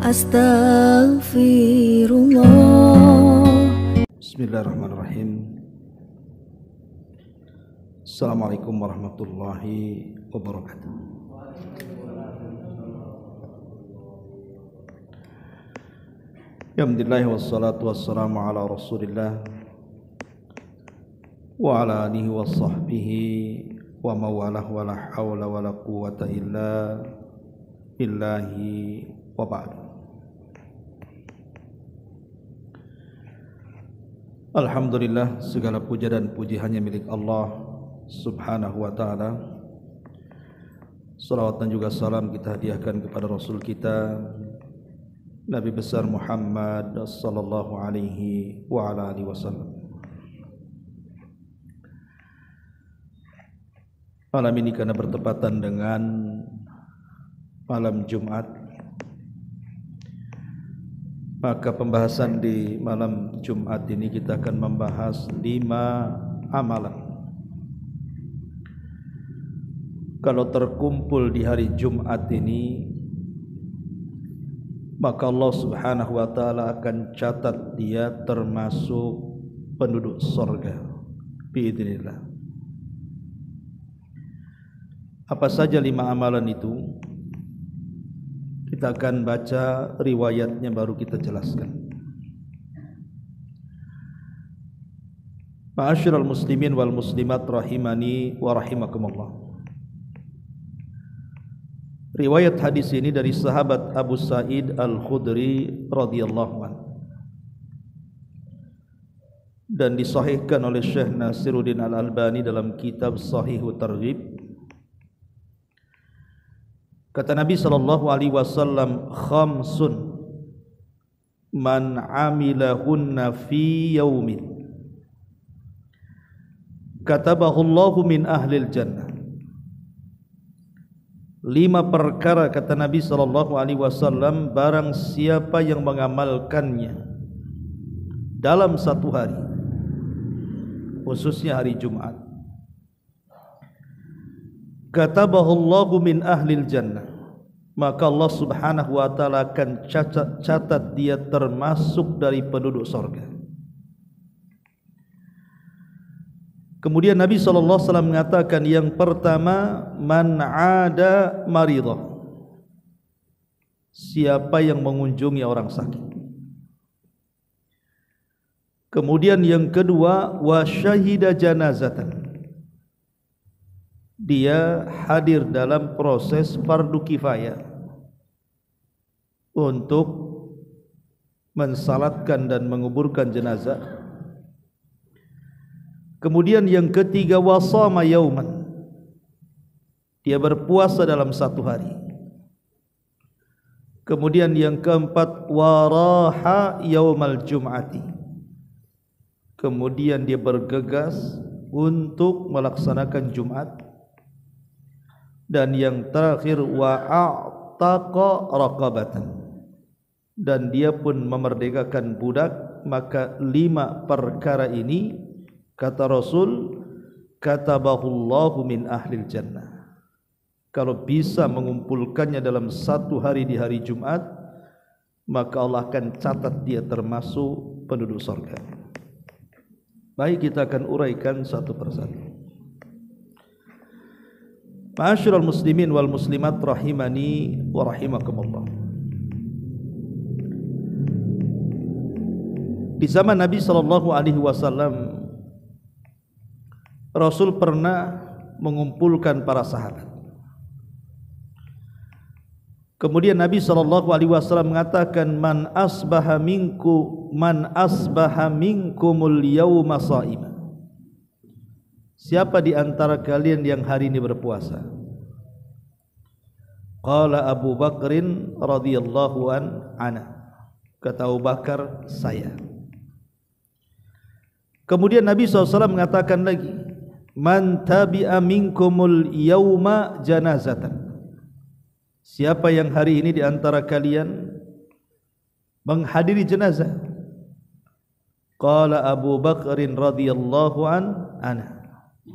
Astaghfirullah. Bismillahirrahmanirrahim. Assalamualaikum warahmatullahi wabarakatuh. Alhamdulillah wassalatu wassalamu ala Rasulillah wa ala alihi wa sahbihi wa mawalah wa la hawla wa la quwwata illa billahi wa ba'd. Alhamdulillah, segala puja dan puji hanya milik Allah Subhanahu wa ta'ala. Salawat dan juga salam kita hadiahkan kepada Rasul kita Nabi besar Muhammad sallallahu alaihi wa ala alihi wasallam. Malam ini karena bertepatan dengan malam Jumat, maka pembahasan di malam Jumat ini kita akan membahas 5 amalan. Kalau terkumpul di hari Jumat ini, maka Allah Subhanahu wa ta'ala akan catat dia termasuk penduduk surga biidznillah. Apa saja 5 amalan itu? Kita akan baca riwayatnya baru kita jelaskan. Ma'asyiral muslimin wal muslimat rahimani wa rahimakumullah. Riwayat hadis ini dari sahabat Abu Sa'id Al-Khudri radhiyallahu anhu dan disahihkan oleh Syekh Nasiruddin Al-Albani dalam kitab Shahihut Targhib. Kata Nabi sallallahu alaihi wasallam, khamsun man amilahunna fi yaumin katabahu Allahu min ahlil jannah. 5 perkara kata Nabi sallallahu alaihi wasallam, barang siapa yang mengamalkannya dalam satu hari, khususnya hari Jumat, katabahu Allahu min ahlil jannah, maka Allah Subhanahu wa ta'ala akan catat dia termasuk dari penduduk surga. Kemudian Nabi SAW mengatakan, yang pertama, man ada maridah, siapa yang mengunjungi orang sakit. Kemudian yang kedua, wa syahida janazatan, dia hadir dalam proses fardu kifayah untuk mensalatkan dan menguburkan jenazah. Kemudian yang ketiga, wasama yauman, dia berpuasa dalam satu hari. Kemudian yang keempat, waraha yaumal jum'ati, kemudian dia bergegas untuk melaksanakan Jumat. Dan yang terakhir, wa'ataqa raqabatan, dan dia pun memerdekakan budak. Maka 5 perkara ini, kata Rasul, katabahullahu min ahlil jannah, kalau bisa mengumpulkannya dalam satu hari di hari Jumat, maka Allah akan catat dia termasuk penduduk surga. Baik, kita akan uraikan satu persatu. Ma'asyiral muslimin wal muslimat rahimani wa rahimakumullah. Di zaman Nabi sallallahu alaihi wasallam, Rasul pernah mengumpulkan para sahabat. Kemudian Nabi sallallahu alaihi wasallam mengatakan, man asbaha minkumul yauma sha'ima, siapa di antara kalian yang hari ini berpuasa? Qala Abu Bakrin radhiyallahu anhu, kata Abu Bakar, saya. Kemudian Nabi SAW mengatakan lagi, man tabi'a minkumul yauma janazatan, siapa yang hari ini di antara kalian menghadiri jenazah? Qala Abu Bakrin radhiyallahu anhu,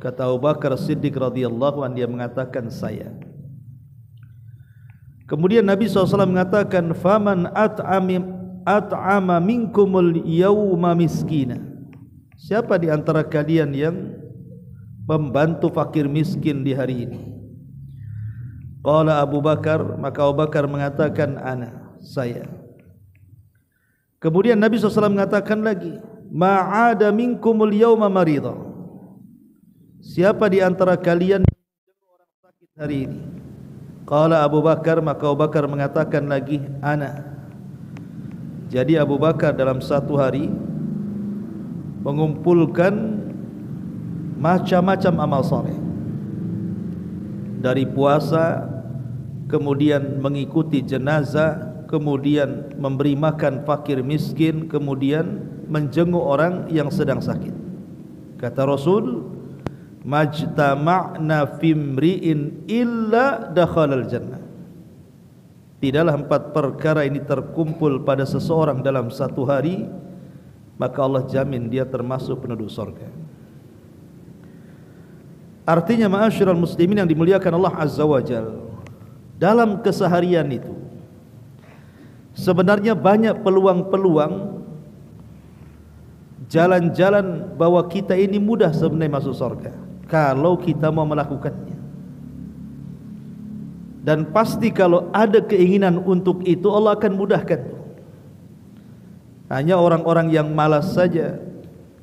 kata Abu Bakar Siddiq radhiyallahu anhu, dia mengatakan saya. Kemudian Nabi SAW mengatakan, faman at'ama minkumul yawma miskina. Siapa di antara kalian yang membantu fakir miskin di hari ini? Qala Abu Bakar, maka Abu Bakar mengatakan, ana, saya. Kemudian Nabi SAW mengatakan lagi, ma'ada minkumul yawma marida. Siapa di antara kalian yang menjaga orang sakit hari ini? Qala Abu Bakar, maka Abu Bakar mengatakan lagi, ana. Jadi Abu Bakar dalam satu hari mengumpulkan macam-macam amal saleh, dari puasa, kemudian mengikuti jenazah, kemudian memberi makan fakir miskin, kemudian menjenguk orang yang sedang sakit. Kata Rasul, majtama'na fimri'in illa dakhalal jannah. Tidaklah 4 perkara ini terkumpul pada seseorang dalam satu hari, maka Allah jamin dia termasuk penduduk surga. Artinya ma'asyiral muslimin yang dimuliakan Allah Azza wa Jalla, dalam keseharian itu sebenarnya banyak peluang-peluang, jalan-jalan bahwa kita ini mudah sebenarnya masuk surga kalau kita mau melakukannya. Dan pasti kalau ada keinginan untuk itu, Allah akan mudahkan. Hanya orang-orang yang malas saja,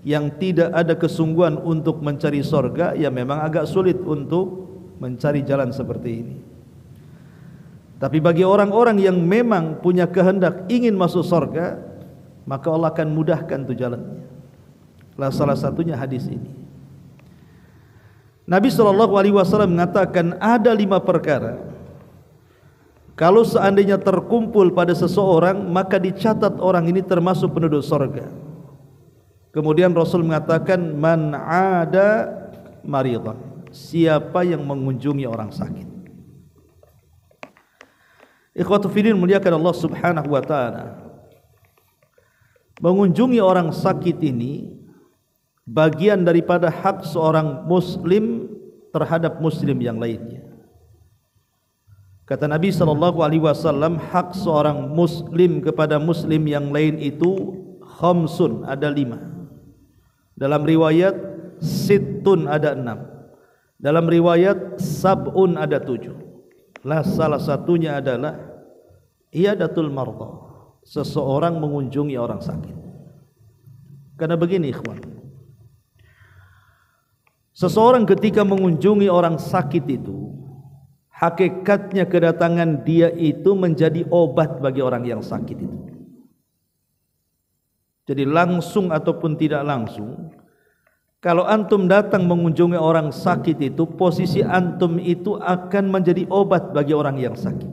yang tidak ada kesungguhan untuk mencari surga, ya memang agak sulit untuk mencari jalan seperti ini. Tapi bagi orang-orang yang memang punya kehendak ingin masuk surga, maka Allah akan mudahkan itu jalannya. Salah satunya hadis ini. Nabi SAW mengatakan ada 5 perkara, kalau seandainya terkumpul pada seseorang, maka dicatat orang ini termasuk penduduk surga. Kemudian Rasul mengatakan, man ada maridan, siapa yang mengunjungi orang sakit. Ikhwatu fillah muliakan Allah Subhanahu wa taala, mengunjungi orang sakit ini bagian daripada hak seorang muslim terhadap muslim yang lainnya. Kata Nabi SAW, hak seorang muslim kepada muslim yang lain itu khamsun, ada 5. Dalam riwayat sittun, ada 6. Dalam riwayat sab'un, ada 7. Salah satunya adalah iyadatul marda, seseorang mengunjungi orang sakit. Karena begini ikhwan, seseorang ketika mengunjungi orang sakit itu, hakikatnya kedatangan dia itu menjadi obat bagi orang yang sakit itu. Jadi langsung ataupun tidak langsung, kalau antum datang mengunjungi orang sakit itu, posisi antum itu akan menjadi obat bagi orang yang sakit.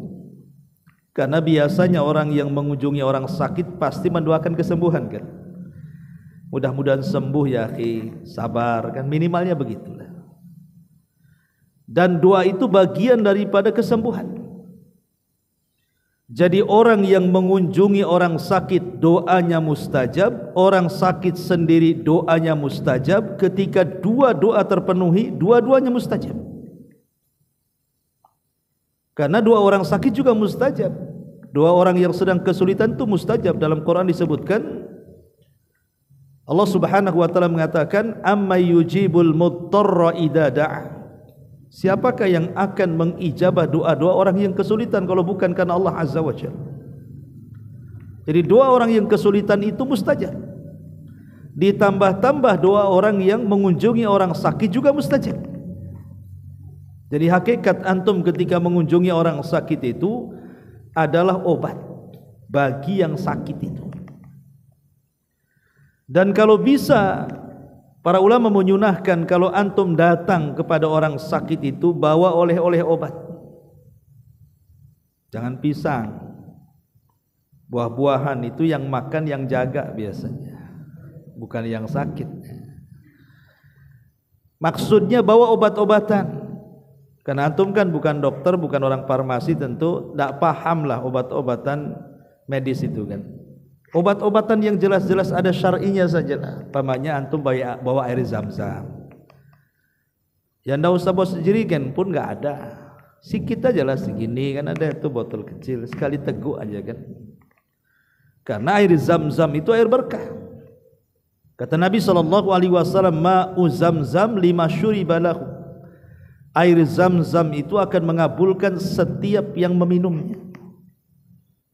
Karena biasanya orang yang mengunjungi orang sakit pasti mendoakan kesembuhan kan. Mudah-mudahan sembuh ya akhi, sabar kan, minimalnya begitulah. Dan doa itu bagian daripada kesembuhan. Jadi orang yang mengunjungi orang sakit doanya mustajab, orang sakit sendiri doanya mustajab. Ketika 2 doa terpenuhi, dua-duanya mustajab. Karena 2 orang sakit juga mustajab. 2 orang yang sedang kesulitan itu mustajab. Dalam Quran disebutkan, Allah Subhanahu wa taala mengatakan, amma yujibul mudtarra idza da'a. Siapakah yang akan mengijabah doa-doa orang yang kesulitan kalau bukan karena Allah Azza wa Jalla? Jadi doa orang yang kesulitan itu mustajab. Ditambah-tambah doa orang yang mengunjungi orang sakit juga mustajab. Jadi hakikat antum ketika mengunjungi orang sakit itu adalah obat bagi yang sakit itu. Dan kalau bisa, para ulama menyunahkan kalau antum datang kepada orang sakit itu, bawa oleh-oleh obat. Jangan pisang, buah-buahan, itu yang makan yang jaga biasanya, bukan yang sakit. Maksudnya bawa obat-obatan. Karena antum kan bukan dokter, bukan orang farmasi, tentu tidak pahamlah obat-obatan medis itu kan. Obat-obatan yang jelas-jelas ada syar'inya sajalah. Pamannya antum bawa air zam-zam. Yang tidak usah bawa sejerigen pun nggak ada. Sikit aja lah segini, kan ada itu botol kecil, sekali teguk aja kan. Karena air Zam-Zam itu air berkah. Kata Nabi SAW, ma'u Zam-Zam lima syuriba lahu. Air Zam-Zam itu akan mengabulkan setiap yang meminumnya.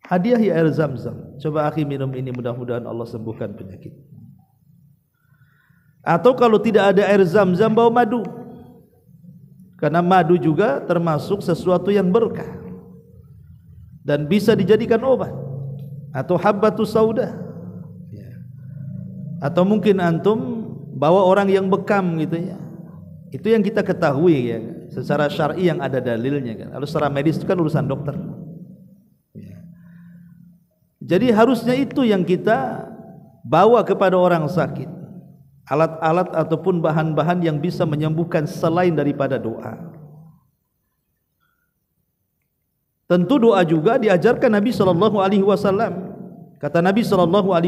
Hadiah ya air Zam-Zam. Coba akhi minum ini, mudah-mudahan Allah sembuhkan penyakit. Atau kalau tidak ada air Zam-Zam, bawa madu. Karena madu juga termasuk sesuatu yang berkah dan bisa dijadikan obat. Atau habbatus sauda, atau mungkin antum bawa orang yang bekam gitu ya. Itu yang kita ketahui ya, secara syar'i yang ada dalilnya kan. Kalau secara medis itu kan urusan dokter. Jadi harusnya itu yang kita bawa kepada orang sakit, alat-alat ataupun bahan-bahan yang bisa menyembuhkan selain daripada doa. Tentu doa juga diajarkan Nabi SAW. Kata Nabi SAW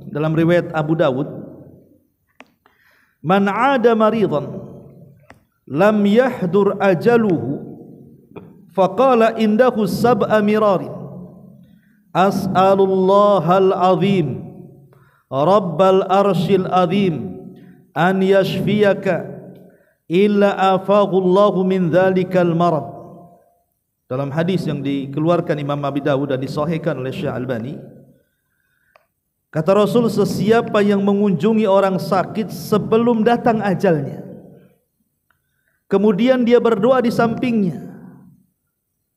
dalam riwayat Abu Dawud, man 'ada maridan lam yahdur ajaluhu faqala indahu sab'a mirarin as'alullahal azim rabbal arshil azim an yashfiyaka illa afaqullahu min dhalikal marad. Dalam hadis yang dikeluarkan Imam Abi Dawud dan disahihkan oleh Syekh Albani, kata Rasul, sesiapa yang mengunjungi orang sakit sebelum datang ajalnya, kemudian dia berdoa di sampingnya,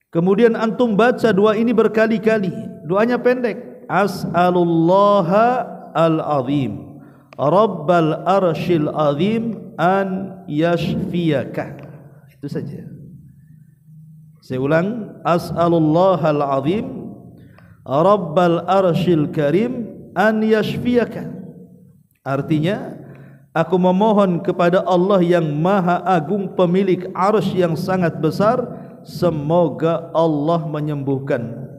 kemudian antum baca doa ini berkali-kali, doanya pendek, as'alullaha al-azim rabbal arshil azim an yashfiyaka. Itu saja. Saya ulang, as'alullahal azim rabbal arshil karim an yashfiyaka. Artinya, aku memohon kepada Allah yang maha agung, pemilik arsy yang sangat besar, semoga Allah menyembuhkan.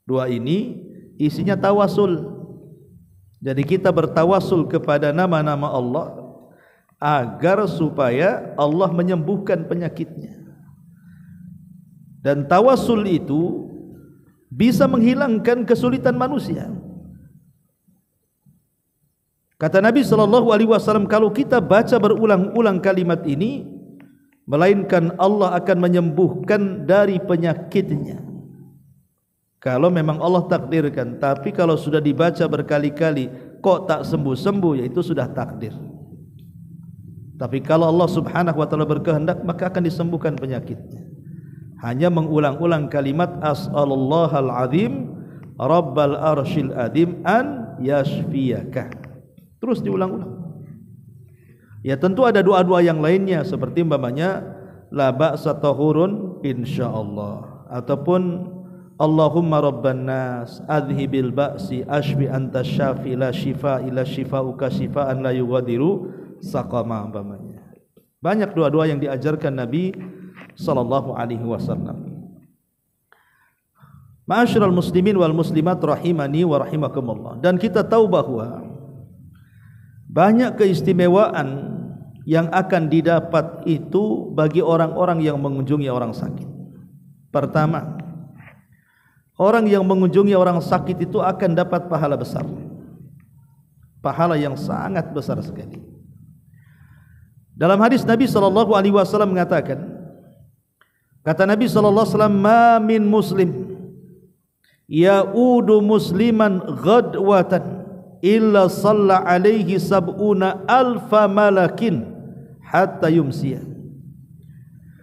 Doa ini isinya tawasul. Jadi kita bertawasul kepada nama-nama Allah agar supaya Allah menyembuhkan penyakitnya. Dan tawasul itu bisa menghilangkan kesulitan manusia. Kata Nabi SAW, kalau kita baca berulang-ulang kalimat ini, melainkan Allah akan menyembuhkan dari penyakitnya. Kalau memang Allah takdirkan. Tapi kalau sudah dibaca berkali-kali kok tak sembuh-sembuh, ya itu sudah takdir. Tapi kalau Allah Subhanahu wa ta'ala berkehendak, maka akan disembuhkan penyakitnya. Hanya mengulang-ulang kalimat as'alullahal azim rabbal arshil azim an yashfiyaka. Terus diulang-ulang. Ya tentu ada doa-doa yang lainnya, seperti umpamanya la ba'sa tahurun insyaallah, ataupun Allahumma rabban nas adhibil ba'si ashfi anta syafi la shifa illa shifauka shifaan la yughadiru saqama umpamanya. Banyak doa-doa yang diajarkan Nabi sallallahu alaihi wasallam. Ma'asyiral muslimin wal muslimat rahimani wa rahimakumullah. Dan kita tahu bahwa banyak keistimewaan yang akan didapat itu bagi orang-orang yang mengunjungi orang sakit. Pertama, orang yang mengunjungi orang sakit itu akan dapat pahala besar. Pahala yang sangat besar sekali. Dalam hadis Nabi SAW mengatakan, kata Nabi SAW, ma min muslim ya'udu musliman ghadwatan illa salla alaihi sab'una alfa malakin hatta yumsiya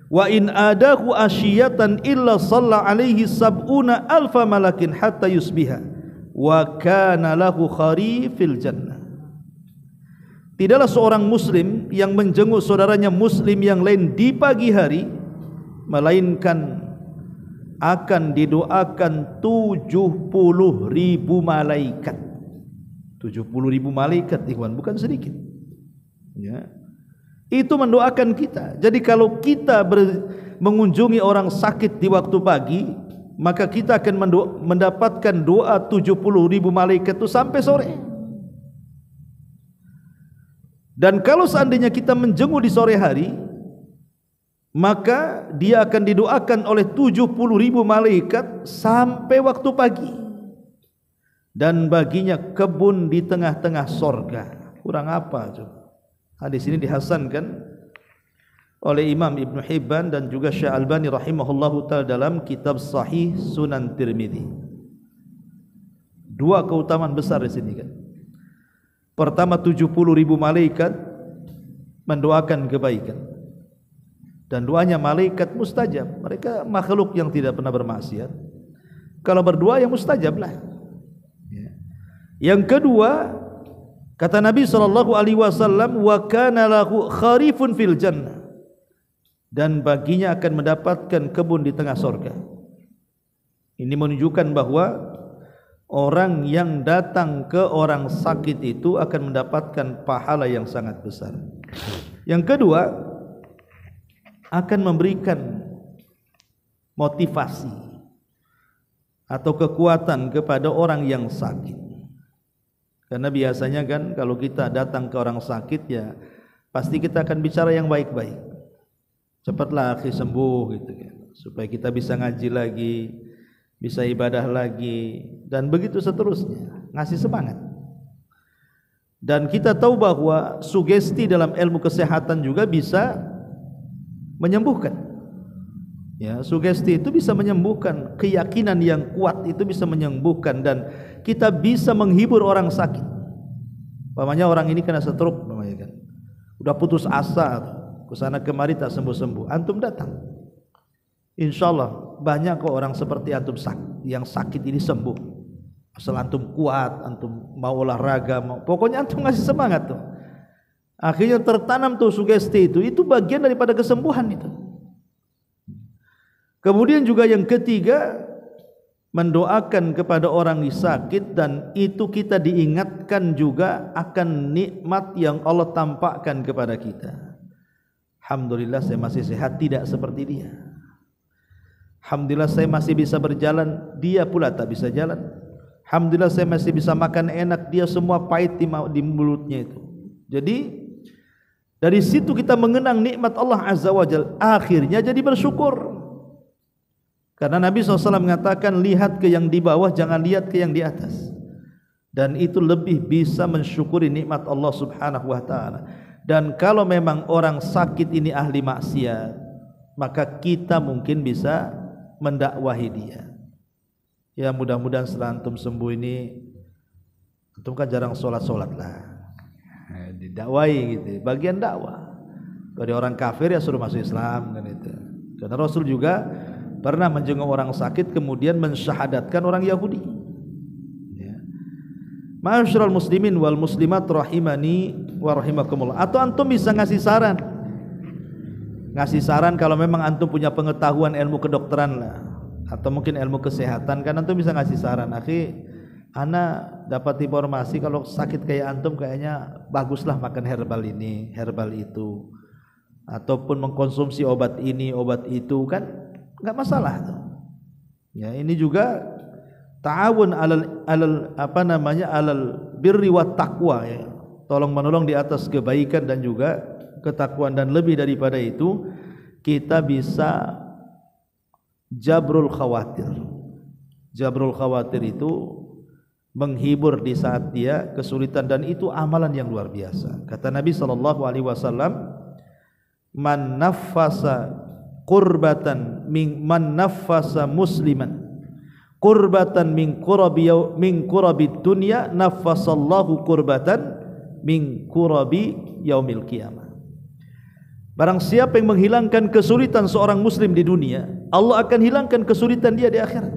wa in adahu asyiyatan illa salla alaihi sab'una alfa malakin hatta yusbiha wa kana lahu kharifil jannah. Tidaklah seorang muslim yang menjenguk saudaranya muslim yang lain di pagi hari, melainkan akan didoakan 70.000 malaikat. 70.000 malaikat, ikhwan, bukan sedikit. Ya. Itu mendoakan kita. Jadi kalau kita mengunjungi orang sakit di waktu pagi, maka kita akan mendapatkan doa 70.000 malaikat itu sampai sore. Dan kalau seandainya kita menjenguk di sore hari, maka dia akan didoakan oleh 70.000 malaikat sampai waktu pagi, dan baginya kebun di tengah-tengah sorga. Kurang apa coba? Hadis ini dihasankan oleh Imam Ibn Hibban dan juga Syekh Albani rahimahullahu ta'ala dalam kitab Sahih Sunan Tirmidzi. Dua keutamaan besar di sini kan. Pertama, 70.000 malaikat mendoakan kebaikan, dan doanya malaikat mustajab. Mereka makhluk yang tidak pernah bermaksiat, kalau berdoa ya mustajab lah. Yang kedua, kata Nabi SAW, wa kana lahu kharifun fil jannah, dan baginya akan mendapatkan kebun di tengah surga. Ini menunjukkan bahwa orang yang datang ke orang sakit itu akan mendapatkan pahala yang sangat besar. Yang kedua, akan memberikan motivasi atau kekuatan kepada orang yang sakit. Karena biasanya kan kalau kita datang ke orang sakit, ya pasti kita akan bicara yang baik-baik. Cepatlah akhi sembuh gitu kan, supaya kita bisa ngaji lagi, bisa ibadah lagi, dan begitu seterusnya, ngasih semangat. Dan kita tahu bahwa sugesti dalam ilmu kesehatan juga bisa menyembuhkan. Ya, sugesti itu bisa menyembuhkan, keyakinan yang kuat itu bisa menyembuhkan, dan kita bisa menghibur orang sakit. Umpamanya orang ini kena stroke, namanya kan, udah putus asa, kesana kemari tak sembuh-sembuh, antum datang, insyaallah banyak kok orang seperti antum yang sakit ini sembuh. Asal antum kuat, antum mau olahraga, pokoknya antum ngasih semangat tuh. Akhirnya tertanam tuh sugesti itu bagian daripada kesembuhan itu. Kemudian juga yang ketiga, mendoakan kepada orang yang sakit, dan itu kita diingatkan juga akan nikmat yang Allah tampakkan kepada kita. Alhamdulillah saya masih sehat, tidak seperti dia. Alhamdulillah saya masih bisa berjalan, dia pula tak bisa jalan. Alhamdulillah saya masih bisa makan enak, dia semua pahit di mulutnya itu. Jadi dari situ kita mengenang nikmat Allah Azza wa Jalla, akhirnya jadi bersyukur. Karena Nabi SAW mengatakan, lihat ke yang di bawah, jangan lihat ke yang di atas. Dan itu lebih bisa mensyukuri nikmat Allah Subhanahu wa ta'ala. Dan kalau memang orang sakit ini ahli maksiat, maka kita mungkin bisa mendakwahi dia. Ya mudah-mudahan setelah antum sembuh ini, antum kan jarang sholat-sholat lah, didakwahi gitu, bagian dakwah. Kalau orang kafir ya suruh masuk Islam kan itu. Karena Rasul juga pernah menjenguk orang sakit kemudian mensyahadatkan orang Yahudi. Ya. Ma'asyiral muslimin wal muslimat rahimani wa rahimakumullah. Atau antum bisa ngasih saran kalau memang antum punya pengetahuan ilmu kedokteran lah, atau mungkin ilmu kesehatan, kan antum bisa ngasih saran, akhi, ana dapat informasi kalau sakit kayak antum kayaknya baguslah makan herbal ini, herbal itu, ataupun mengkonsumsi obat ini, obat itu, kan enggak masalah tuh. Ya, ini juga ta'awun alal birri wat taqwa, ya. Tolong menolong di atas kebaikan dan juga ketakwaan, dan lebih daripada itu kita bisa jabrul khawatir. Jabrul khawatir itu menghibur di saat dia kesulitan, dan itu amalan yang luar biasa. Kata Nabi SAW, man naffasa qurbatan man naffasa musliman qurbatan min qurabi dunya naffasallahu qurbatan min qurabi yaumil qiyamah. Barang siapa yang menghilangkan kesulitan seorang muslim di dunia, Allah akan hilangkan kesulitan dia di akhirat.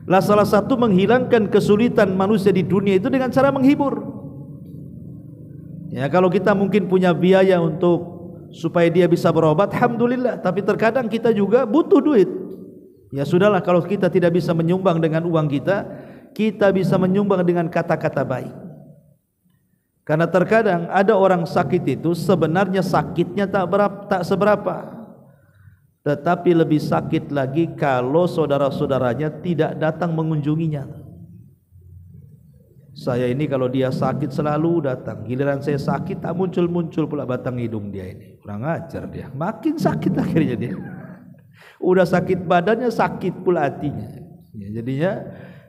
Lah salah satu menghilangkan kesulitan manusia di dunia itu dengan cara menghibur. Ya, kalau kita mungkin punya biaya untuk supaya dia bisa berobat, alhamdulillah, tapi terkadang kita juga butuh duit. Ya sudahlah, kalau kita tidak bisa menyumbang dengan uang kita, kita bisa menyumbang dengan kata-kata baik. Karena terkadang ada orang sakit itu sebenarnya sakitnya tak seberapa, tetapi lebih sakit lagi kalau saudara-saudaranya tidak datang mengunjunginya. Saya ini kalau dia sakit selalu datang, giliran saya sakit tak muncul-muncul pula batang hidung dia ini. Kurang ajar dia, makin sakit akhirnya dia. Udah sakit badannya, sakit pula hatinya. Ya, jadinya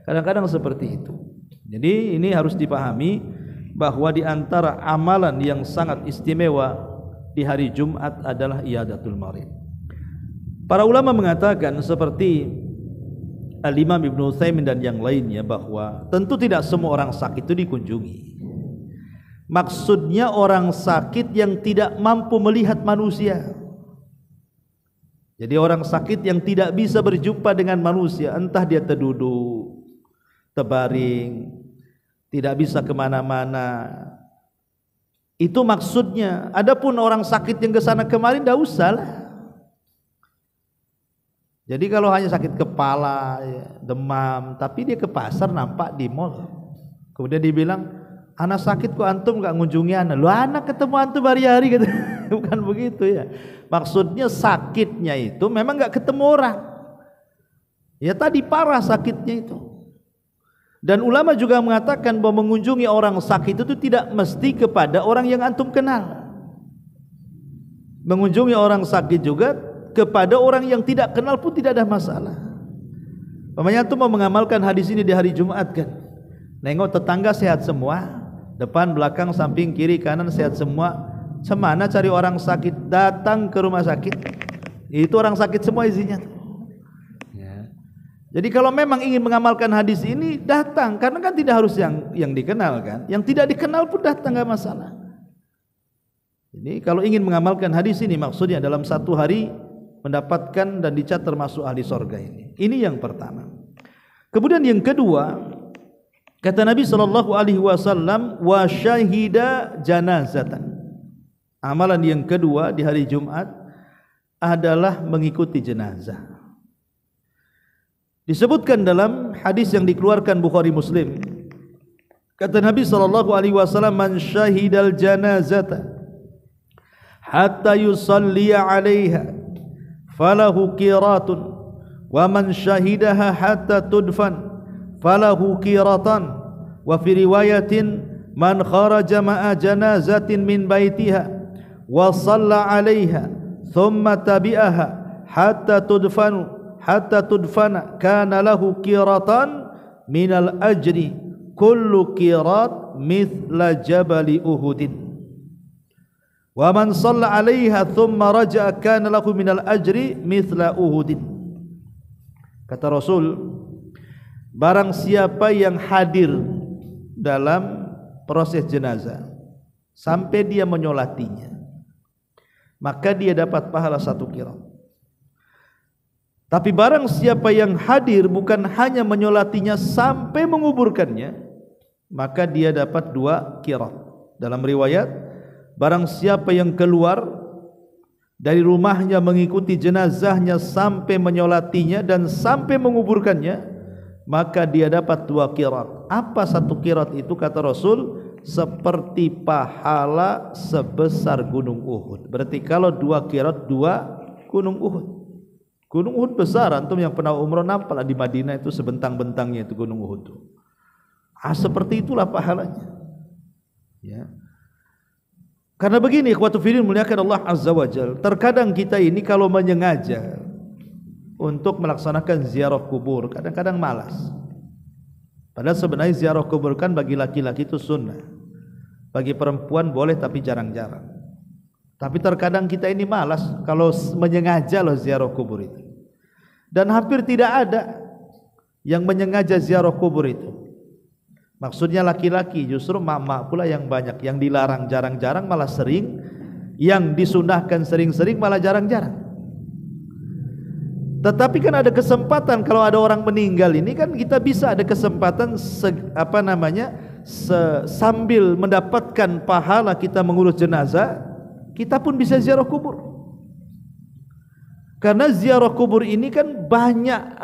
kadang-kadang seperti itu. Jadi ini harus dipahami bahwa di antara amalan yang sangat istimewa di hari Jumat adalah iyadatul marid. Para ulama mengatakan seperti Al-Imam Ibnu Utsaimin dan yang lainnya bahwa tentu tidak semua orang sakit itu dikunjungi. Maksudnya orang sakit yang tidak mampu melihat manusia. Jadi orang sakit yang tidak bisa berjumpa dengan manusia, entah dia terduduk, terbaring, tidak bisa kemana-mana. Itu maksudnya. Adapun orang sakit yang kesana kemari tidak usah lah. Jadi kalau hanya sakit kepala, ya, demam, tapi dia ke pasar nampak di mall, kemudian dibilang, anak sakit kok antum gak ngunjungi anak? Lu anak ketemu antum hari-hari gitu. Bukan begitu ya. Maksudnya sakitnya itu memang gak ketemu orang. Ya tadi parah sakitnya itu. Dan ulama juga mengatakan bahwa mengunjungi orang sakit itu tidak mesti kepada orang yang antum kenal. Mengunjungi orang sakit juga kepada orang yang tidak kenal pun tidak ada masalah. Pamannya antum mau mengamalkan hadis ini di hari Jumat kan? Nengok tetangga sehat semua, depan, belakang, samping, kiri, kanan sehat semua. Semana cari orang sakit, datang ke rumah sakit. Itu orang sakit semua izinnya. Ya. Jadi kalau memang ingin mengamalkan hadis ini, datang, karena kan tidak harus yang dikenal kan. Yang tidak dikenal pun datang, enggak masalah. Jadi kalau ingin mengamalkan hadis ini, maksudnya dalam satu hari mendapatkan dan dicatat termasuk ahli sorga ini. Ini yang pertama. Kemudian yang kedua, kata Nabi SAW, wa syahida janazatan. Amalan yang kedua di hari Jumat adalah mengikuti jenazah. Disebutkan dalam hadis yang dikeluarkan Bukhari Muslim. Kata Nabi SAW, man syahidal janazata hatta yusalliya 'alaiha falahu qiratun wa man syahidaha hatta tudfan falahu qiratan wa fi riwayatin man kharaja ma'a janazatin min baitiha wa shalla 'alaiha thumma tabi'aha hatta tudfana kana lahu qiratan minal ajri kullu qirat mithla jabali Uhudin wa man shalla 'alaiha thumma raja'a kana lahu minal ajri mithla Uhudin. Kata Rasul, barang siapa yang hadir dalam proses jenazah sampai dia menyolatinya, maka dia dapat pahala 1 qirat. Tapi barang siapa yang hadir bukan hanya menyolatinya sampai menguburkannya, maka dia dapat 2 qirat. Dalam riwayat, barang siapa yang keluar dari rumahnya mengikuti jenazahnya sampai menyolatinya dan sampai menguburkannya, maka dia dapat 2 qirat. Apa 1 qirat itu? Kata Rasul, seperti pahala sebesar gunung Uhud. Berarti kalau 2 qirat 2 gunung Uhud. Gunung Uhud besar, antum yang pernah umrah nampak di Madinah itu sebentang-bentangnya itu gunung Uhud itu. Seperti itulah pahalanya. Ya. Karena begini, ikhwatu fillah muliakan Allah Azza wa Jalla, terkadang kita ini kalau menyengaja untuk melaksanakan ziarah kubur, kadang-kadang malas. Padahal sebenarnya ziarah kubur kan bagi laki-laki itu sunnah, bagi perempuan boleh tapi jarang-jarang. Tapi terkadang kita ini malas kalau menyengaja loh ziarah kubur itu. Dan hampir tidak ada yang menyengaja ziarah kubur itu. Maksudnya laki-laki, justru mak-mak pula yang banyak. Yang dilarang jarang-jarang malah sering, yang disunahkan sering-sering malah jarang-jarang. Tetapi kan ada kesempatan kalau ada orang meninggal ini kan kita bisa ada kesempatan sambil mendapatkan pahala kita mengurus jenazah, kita pun bisa ziarah kubur. Karena ziarah kubur ini kan banyak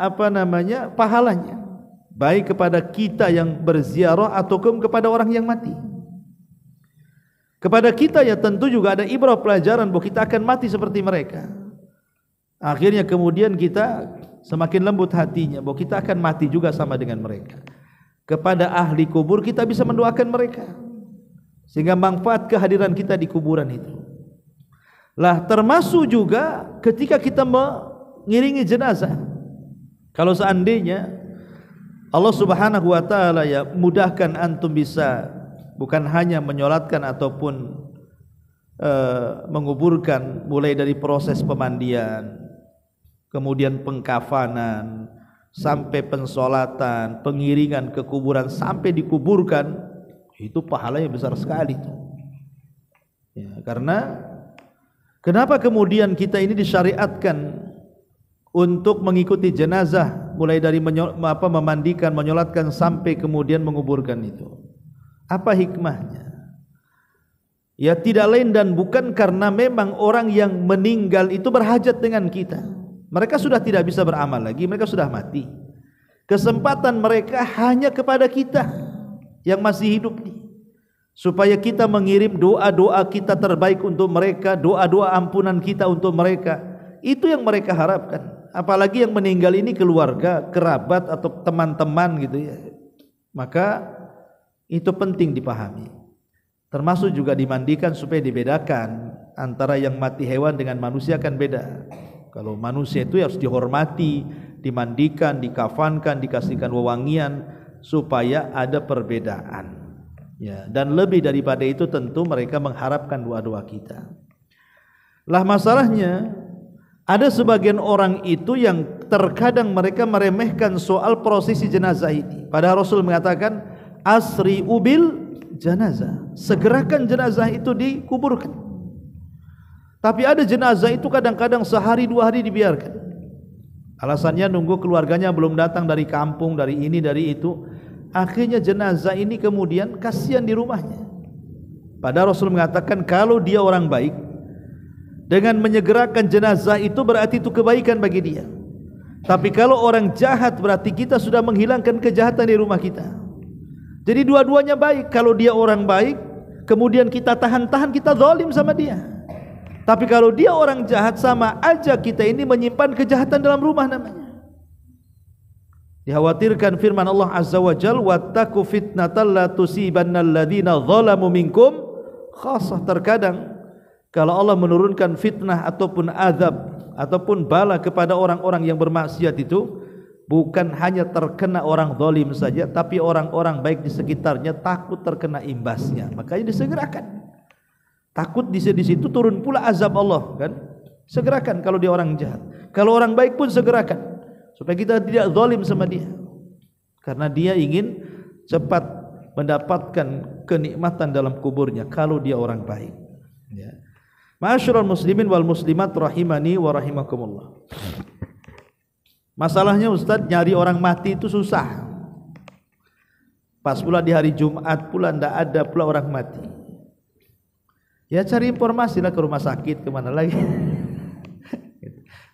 pahalanya, baik kepada kita yang berziarah ataupun kepada orang yang mati. Kepada kita ya tentu juga ada ibrah pelajaran bahwa kita akan mati seperti mereka. Akhirnya kemudian kita semakin lembut hatinya bahwa kita akan mati juga sama dengan mereka. kepada ahli kubur, kita bisa mendoakan mereka, sehingga manfaat kehadiran kita di kuburan itu. Lah termasuk juga ketika kita mengiringi jenazah. Kalau seandainya Allah Subhanahu wa taala ya mudahkan antum bisa bukan hanya menyolatkan ataupun menguburkan, mulai dari proses pemandian, kemudian pengkafanan, sampai pensolatan, pengiringan ke kuburan sampai dikuburkan, itu pahalanya besar sekali tuh. Ya, karena kenapa kemudian kita ini disyariatkan untuk mengikuti jenazah, mulai dari memandikan, menyolatkan sampai kemudian menguburkan itu? Apa hikmahnya? Ya tidak lain dan bukan karena memang orang yang meninggal itu berhajat dengan kita. Mereka sudah tidak bisa beramal lagi, mereka sudah mati. Kesempatan mereka hanya kepada kita yang masih hidup nih, supaya kita mengirim doa-doa kita terbaik untuk mereka, doa-doa ampunan kita untuk mereka. Itu yang mereka harapkan. Apalagi yang meninggal ini keluarga, kerabat atau teman-teman gitu ya. Maka itu penting dipahami. Termasuk juga dimandikan supaya dibedakan antara yang mati hewan dengan manusia, kan beda. Kalau manusia itu harus dihormati, dimandikan, dikafankan, dikasihkan wewangian, supaya ada perbedaan. Ya, dan lebih daripada itu tentu mereka mengharapkan doa-doa kita. Lah masalahnya ada sebagian orang itu yang terkadang mereka meremehkan soal prosesi jenazah ini. Padahal Rasul mengatakan asri ubil jenazah, segerakan jenazah itu dikuburkan. Tapi ada jenazah itu kadang-kadang sehari dua hari dibiarkan. Alasannya nunggu keluarganya belum datang dari kampung, dari ini, dari itu. Akhirnya jenazah ini kemudian kasihan di rumahnya. Padahal Rasul mengatakan kalau dia orang baik, dengan menyegerakan jenazah itu berarti itu kebaikan bagi dia. Tapi kalau orang jahat berarti kita sudah menghilangkan kejahatan di rumah kita. Jadi dua-duanya baik. Kalau dia orang baik, kemudian kita tahan-tahan, kita zalim sama dia. Tapi kalau dia orang jahat, sama aja kita ini menyimpan kejahatan dalam rumah namanya. Dikhawatirkan firman Allah Azza wa Jalla, wattaqu fitnatan la tusibannal ladzina zalamu minkum khassah. Terkadang kalau Allah menurunkan fitnah ataupun azab ataupun bala kepada orang-orang yang bermaksiat itu, bukan hanya terkena orang zalim saja, tapi orang-orang baik di sekitarnya takut terkena imbasnya. Makanya disegerakan. Takut di situ turun pula azab Allah, kan? Segerakan kalau dia orang jahat. Kalau orang baik pun segerakan supaya kita tidak zalim sama dia. Karena dia ingin cepat mendapatkan kenikmatan dalam kuburnya kalau dia orang baik. Ya. Ma'asyiral muslimin wal muslimat rahimani wa rahimakumullah. Masalahnya Ustaz, nyari orang mati itu susah. Pas pula di hari Jumat pula tidak ada pula orang mati. Ya cari informasi lah ke rumah sakit, kemana lagi.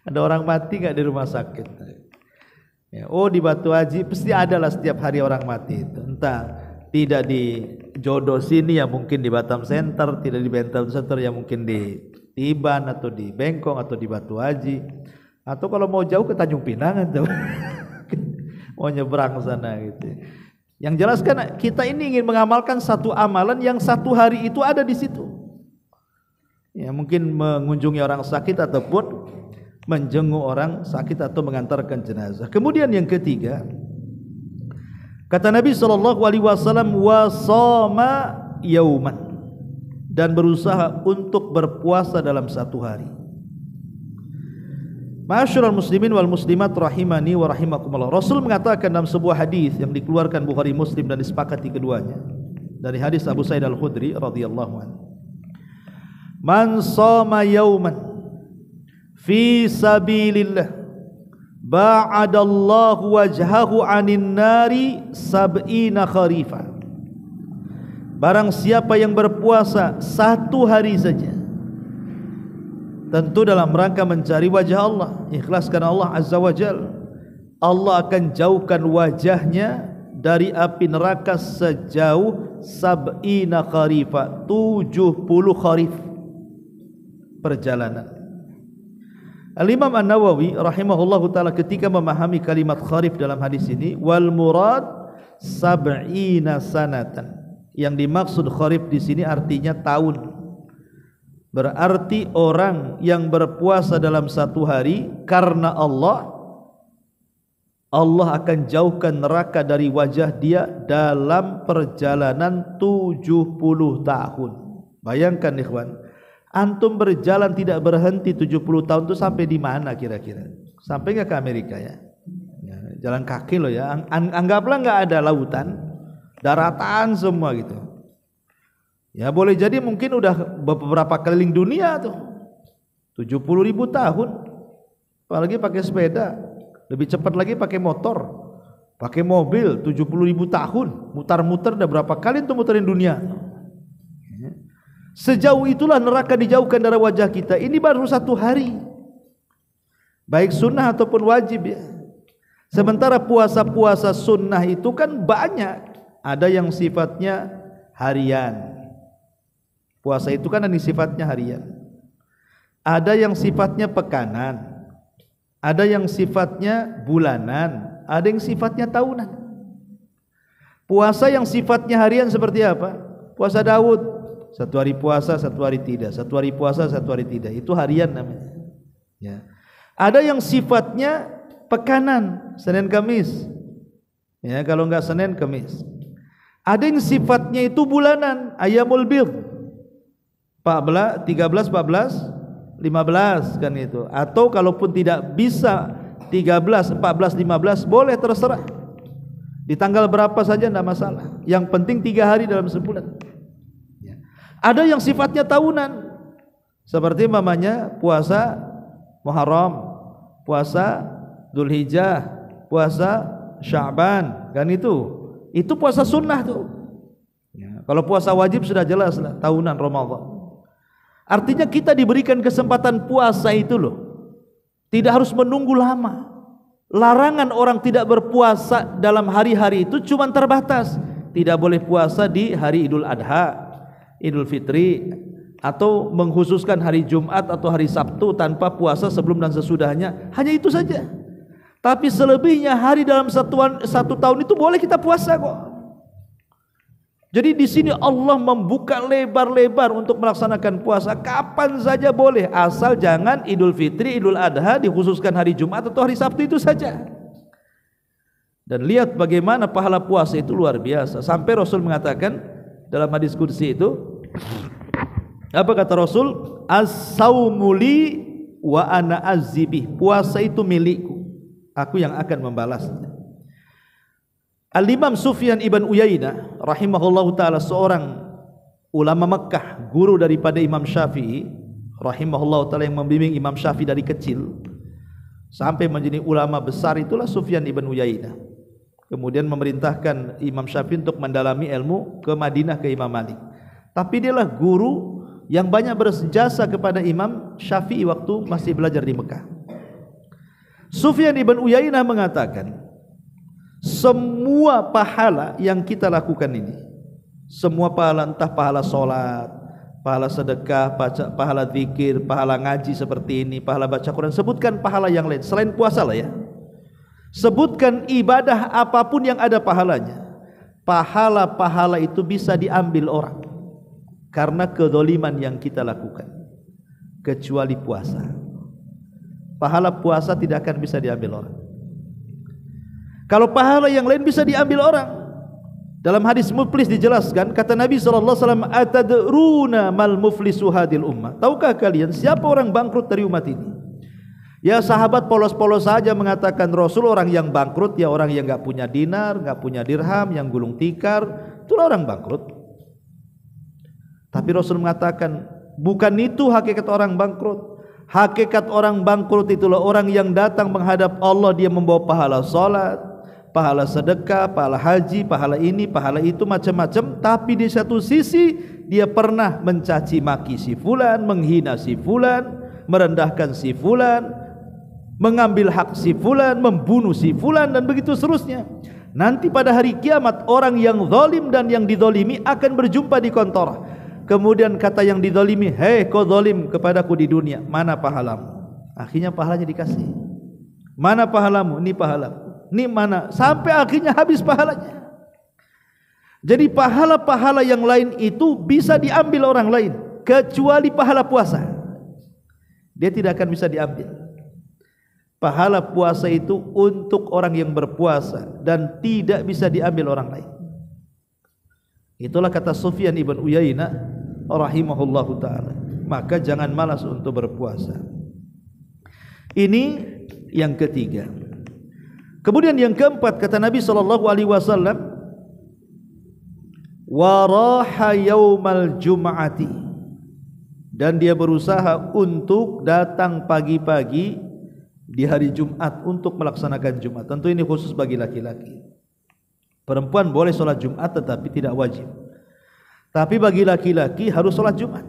Ada orang mati nggak di rumah sakit? Ya, oh di Batu Haji pasti ada lah setiap hari orang mati itu. Entah tidak di Jodoh sini ya mungkin di Batam Center, tidak di Batam Center ya mungkin di Tiban atau di Bengkong atau di Batu Haji. Atau kalau mau jauh ke Tanjung Pinang tuh. Mau nyebrang sana gitu. Yang jelas kan kita ini ingin mengamalkan satu amalan yang satu hari itu ada di situ. Ya, mungkin mengunjungi orang sakit ataupun menjenguk orang sakit atau mengantarkan jenazah. Kemudian yang ketiga, kata Nabi SAW, wasama yauman, dan berusaha untuk berpuasa dalam satu hari. Ma'asyiral muslimin wal muslimat rahimani wa rahimakumullah. Rasul mengatakan dalam sebuah hadis yang dikeluarkan Bukhari Muslim dan disepakati keduanya, dari hadis Abu Sa'id Al-Khudri radhiyallahu anhu, man shoma yauman fi sabilillah ba'adallahu wajhahu 'anin nari sab'ina kharifa. Barang siapa yang berpuasa satu hari saja, tentu dalam rangka mencari wajah Allah, ikhlas karena Allah Azza wa Jalla, Allah akan jauhkan wajahnya dari api neraka sejauh sab'ina kharifa, 70 kharif perjalanan. Al-Imam An-Nawawi rahimahullahu ta'ala ketika memahami kalimat kharif dalam hadis ini, wal murad sab'ina sanatan. Yang dimaksud kharif di sini artinya tahun. Berarti orang yang berpuasa dalam satu hari karena Allah akan jauhkan neraka dari wajah dia dalam perjalanan 70 tahun. Bayangkan ikhwan, antum berjalan tidak berhenti 70 tahun itu sampai di mana kira-kira? Sampai nggak ke Amerika ya? Jalan kaki loh ya. Anggaplah nggak ada lautan, daratan semua gitu. Ya boleh jadi mungkin udah beberapa keliling dunia tuh. 70.000 tahun. Apalagi pakai sepeda. Lebih cepat lagi pakai motor, pakai mobil, 70.000 tahun, mutar-mutar udah berapa kali itu muterin dunia. Sejauh itulah neraka dijauhkan dari wajah kita. Ini baru satu hari, baik sunnah ataupun wajib ya. Sementara puasa-puasa sunnah itu kan banyak. Ada yang sifatnya harian. Puasa itu kan yang sifatnya harian. Ada yang sifatnya pekanan. Ada yang sifatnya bulanan, ada yang sifatnya tahunan. Puasa yang sifatnya harian seperti apa? Puasa Daud, satu hari puasa, satu hari tidak. Satu hari puasa, satu hari tidak. Itu harian namanya. Ya. Ada yang sifatnya pekanan, Senin Kamis. Ya, kalau enggak Senin Kamis. Ada yang sifatnya itu bulanan, Ayyamul Bidh. 14, 13, 14. 15 kan itu. Atau kalaupun tidak bisa 13, 14, 15 boleh terserah. Di tanggal berapa saja tidak masalah. Yang penting 3 hari dalam sebulan. Ya. Ada yang sifatnya tahunan. Seperti mamanya puasa Muharram, puasa Dzulhijjah, puasa Sya'ban, kan itu. Itu puasa sunnah tuh. Ya. Kalau puasa wajib sudah jelas lah, tahunan Ramadan. Artinya kita diberikan kesempatan puasa itu loh. Tidak harus menunggu lama. Larangan orang tidak berpuasa dalam hari-hari itu cuma terbatas. Tidak boleh puasa di hari Idul Adha, Idul Fitri, atau mengkhususkan hari Jumat atau hari Sabtu tanpa puasa sebelum dan sesudahnya. Hanya itu saja. Tapi selebihnya hari dalam satu tahun itu boleh kita puasa kok. Jadi di sini Allah membuka lebar-lebar untuk melaksanakan puasa kapan saja boleh, asal jangan Idul Fitri, Idul Adha dikhususkan hari Jumat atau hari Sabtu itu saja. Dan lihat bagaimana pahala puasa itu luar biasa. Sampai Rasul mengatakan dalam hadis qudsi itu, apa kata Rasul? As-saumu li wa ana azibih. Puasa itu milikku, aku yang akan membalasnya. Al-Imam Sufyan ibn Uyainah rahimahullahu ta'ala, seorang ulama Mekah, guru daripada Imam Syafi'i rahimahullahu ta'ala, yang membimbing Imam Syafi'i dari kecil sampai menjadi ulama besar, itulah Sufyan ibn Uyainah. Kemudian memerintahkan Imam Syafi'i untuk mendalami ilmu ke Madinah ke Imam Malik. Tapi dialah guru yang banyak berjasa kepada Imam Syafi'i waktu masih belajar di Mekah. Sufyan ibn Uyainah mengatakan, semua pahala yang kita lakukan ini, semua pahala, entah pahala sholat, pahala sedekah, pahala zikir, pahala ngaji seperti ini, pahala baca Quran, sebutkan pahala yang lain selain puasa lah ya. Sebutkan ibadah apapun yang ada pahalanya. Pahala-pahala itu bisa diambil orang karena kezaliman yang kita lakukan, kecuali puasa. Pahala puasa tidak akan bisa diambil orang. Kalau pahala yang lain bisa diambil orang. Dalam hadis muflis dijelaskan, kata Nabi SAW, atadruna mal muflisu hadil ummah. Tahukah kalian siapa orang bangkrut dari umat ini? Ya sahabat polos-polos saja mengatakan, Rasul, orang yang bangkrut ya orang yang enggak punya dinar, enggak punya dirham, yang gulung tikar, itulah orang bangkrut. Tapi Rasul mengatakan, bukan itu hakikat orang bangkrut. Hakikat orang bangkrut itulah orang yang datang menghadap Allah, dia membawa pahala salat, pahala sedekah, pahala haji, pahala ini, pahala itu, macam-macam. Tapi di satu sisi dia pernah mencaci maki si fulan, menghina si fulan, merendahkan si fulan, mengambil hak si fulan, membunuh si fulan, dan begitu seterusnya. Nanti pada hari kiamat orang yang zalim dan yang dizalimi akan berjumpa di kontor. Kemudian kata yang dizalimi, hei kau zalim kepadaku di dunia, mana pahalamu? Akhirnya pahalanya dikasih. Mana pahalamu? Ini pahalamu. Ini mana? Sampai akhirnya habis pahalanya. Jadi pahala-pahala yang lain itu bisa diambil orang lain, kecuali pahala puasa. Dia tidak akan bisa diambil. Pahala puasa itu untuk orang yang berpuasa dan tidak bisa diambil orang lain. Itulah kata Sufyan ibn Uyainah rahimahullahu ta'ala. Maka jangan malas untuk berpuasa. Ini yang ketiga. Kemudian yang keempat, kata Nabi SAW, waraha yaumal jum'ati, dan dia berusaha untuk datang pagi-pagi di hari Jumat untuk melaksanakan Jumat. Tentu ini khusus bagi laki-laki. Perempuan boleh sholat Jumat tetapi tidak wajib. Tapi bagi laki-laki harus sholat Jumat.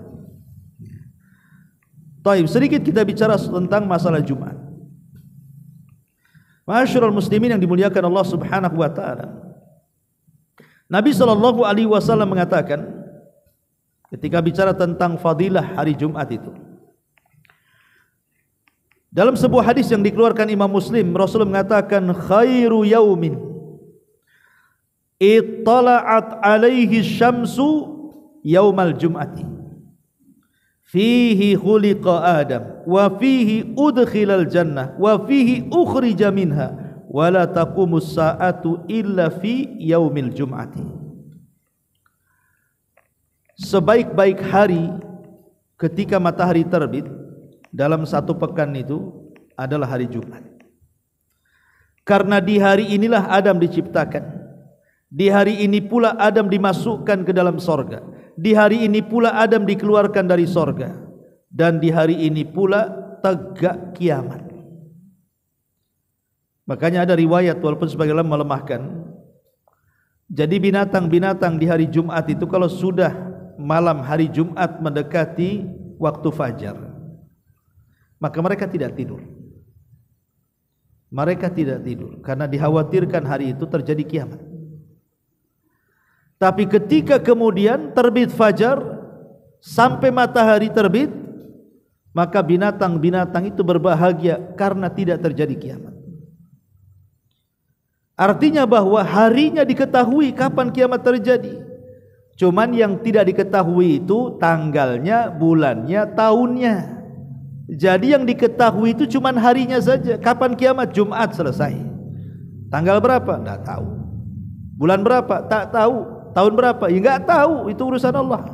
Taib, sedikit kita bicara tentang masalah Jumat. Ma'asyiral muslimin yang dimuliakan Allah Subhanahu wa taala. Nabi SAW mengatakan ketika bicara tentang fadilah hari Jumat itu, dalam sebuah hadis yang dikeluarkan Imam Muslim, Rasul mengatakan khairu yaumin ittala'at alaihi syamsu yaumal jum'ati fihi khuliqa Adam wa fihi udkhilal jannah wa fihi ukhrija minha wa la taqumus sa'atu illa fi yaumil jum'ati. Sebaik-baik hari ketika matahari terbit dalam satu pekan itu adalah hari Jumat. Karena di hari inilah Adam diciptakan. Di hari ini pula Adam dimasukkan ke dalam sorga. Di hari ini pula Adam dikeluarkan dari sorga. Dan di hari ini pula tegak kiamat. Makanya ada riwayat, walaupun sebagian ulama melemahkan, jadi binatang-binatang di hari Jumat itu kalau sudah malam hari Jumat mendekati waktu fajar, maka mereka tidak tidur. Mereka tidak tidur karena dikhawatirkan hari itu terjadi kiamat. Tapi ketika kemudian terbit fajar sampai matahari terbit, maka binatang-binatang itu berbahagia karena tidak terjadi kiamat. Artinya bahwa harinya diketahui kapan kiamat terjadi. Cuman yang tidak diketahui itu tanggalnya, bulannya, tahunnya. Jadi yang diketahui itu cuman harinya saja. Kapan kiamat? Jumat selesai. Tanggal berapa? Tidak tahu. Bulan berapa? Tak tahu. Tahun berapa? Ya enggak tahu, itu urusan Allah.